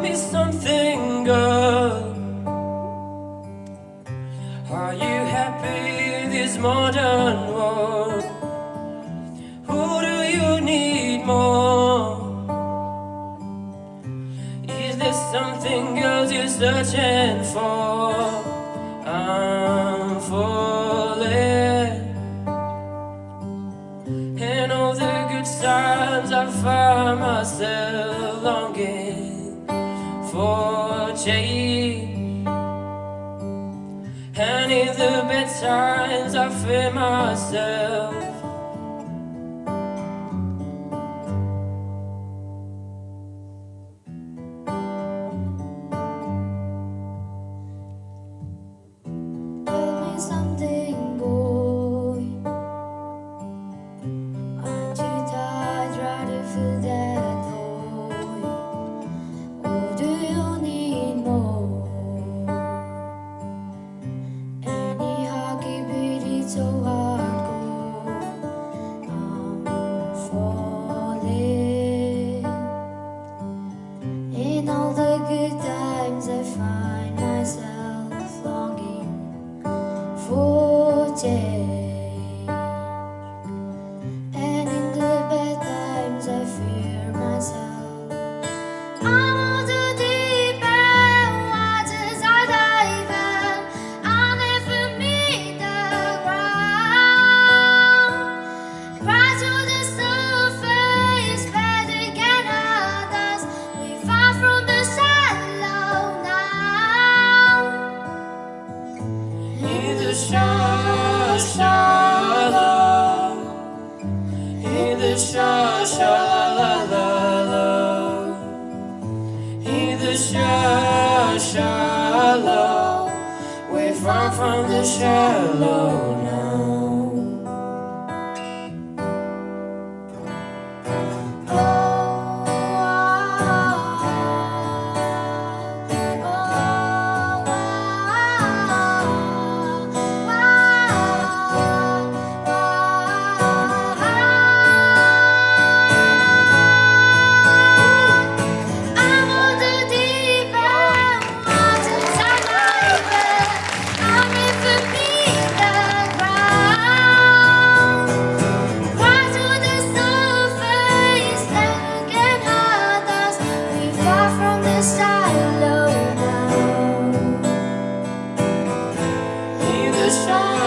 me something, girl. Are you happy in this modern world? Who do you need more? Is there something else you're searching for? I'm falling. In all the good times I find myself longing for change, and in the bad times I fear myself. Tell me something, boy. Aren't you tired, ready for that toy? Or do you need more? Any hockey beat it so hardcore. I'm falling. In all the good times I find myself longing for change, and in the bad times I fear myself. I'm on the deep end, waters I dive in. I never meet the ground. Rise to the surface, better get others. We far from the shallow now. In the shallow, in the shallow, in the shallow, we're far from the shallow now. Shallow now. In the shallow.